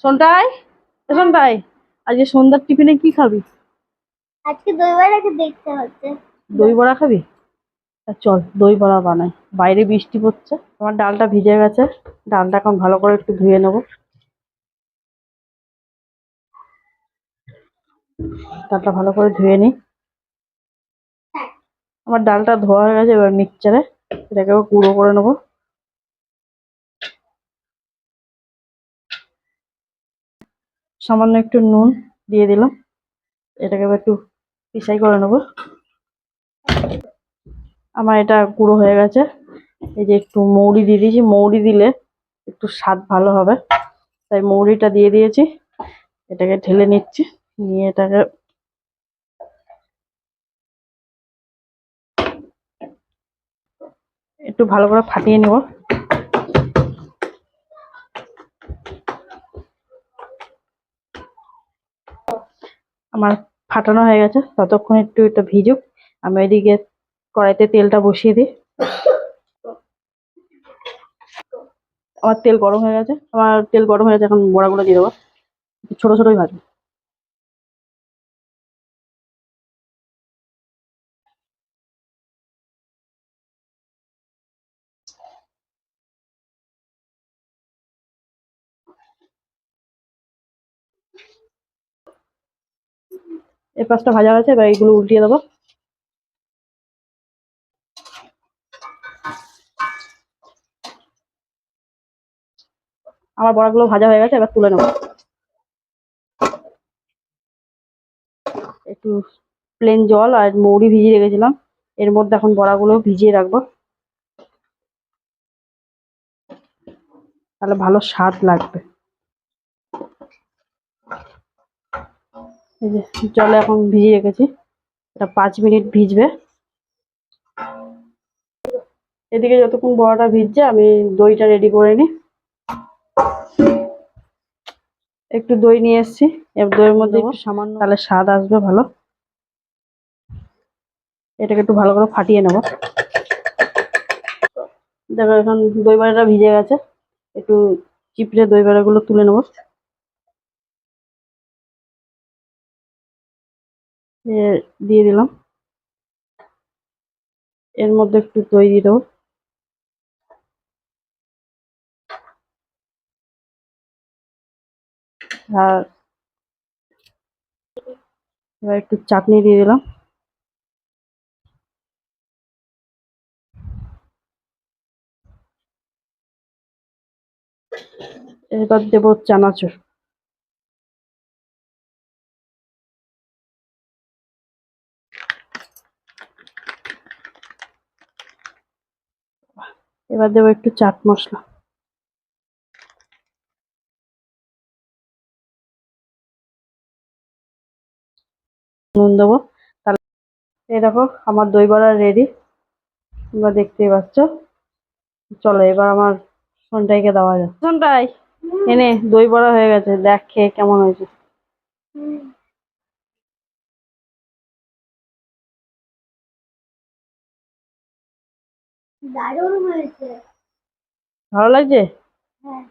সন্ধ্যায় সন্ধ্যায় আজকে সন্ধ্যার টিফিনে কি খাবি? আজকে দই বড়াকে দেখতে হচ্ছে। দই বড়া খাবি? তা চল দই বড়া বানাই। বাইরে বৃষ্টি পড়ছে, আমার ডালটা ভিজে গেছে। ডালটা এখন ভালো করে একটু ধুয়ে নেবো। ডালটা ভালো করে ধুয়ে নিই। আমার ডালটা ধোয়া হয়ে গেছে, এবার মিক্সচারে এটাকে গুঁড়ো করে নেবো। সামান্য একটু নুন দিয়ে দিলাম। এটাকে এবার একটু পিসাই করে নেবো। আমার এটা গুঁড়ো হয়ে গেছে। এই যে একটু মৌরি দিয়ে দিয়েছি, মৌরি দিলে একটু স্বাদ ভালো হবে, তাই মৌরিটা দিয়ে দিয়েছি। এটাকে ঢেলে নিচ্ছি, নিয়ে এটাকে একটু ভালো করে ফাটিয়ে নেব। আমার ফাটানো হয়ে গেছে, ততক্ষণ একটু এটা ভিজুক। আমি ওইদিকে কড়াইতে তেলটা বসিয়ে দিই। আমার তেল গরম হয়ে গেছে, এখন বড়াগুলো দিয়ে দেবো। ছোট ছোটই ভাজবো। এই পাঁচটা ভাজা হয়েছে, এবার এইগুলো উল্টিয়ে দেবো। আমার বড়াগুলো ভাজা হয়ে গেছে, এবার তুলে নেবো। একটু প্লেন জল আর মৌরি ভিজিয়ে রেখেছিলাম, এর মধ্যে এখন বড়াগুলো ভিজিয়ে রাখবো, তাহলে ভালো স্বাদ লাগবে। এই যে জলে এখন ভিজিয়ে রেখেছি, এটা 5 মিনিট ভিজবে। এদিকে যতক্ষণ বড়াটা ভিজছে আমি দইটা রেডি করে নিই। একটু দই নিয়ে এসেছি, এবার দইয়ের মধ্যে একটু সামান্য, তাহলে স্বাদ আসবে ভালো। এটাকে একটু ভালো করে ফাটিয়ে নেব। দেখো এখন দই বড়াটা ভিজে গেছে, একটু চিপড়ে দই বড়াগুলো তুলে নেব। দিয়ে দিলাম, এর মধ্যে একটু দই দিয়ে দেবো। আর এবার একটু চাটনি দিয়ে দিলাম। এবার দেবো চানাচুর। এবার দেবো একটু চাট মশলা। নুন দেবো। তাহলে এই দেখো আমার দই বড়া রেডি, তোমরা দেখতেই পাচ্ছ। চলো এবার আমার সন্টাইকে দেওয়া যাক। সন্টাই এনে দই বড়া হয়ে গেছে, দেখ খেয়ে কেমন হয়েছে। দারুণ হয়েছে। ভালো লাগছে? হ্যাঁ।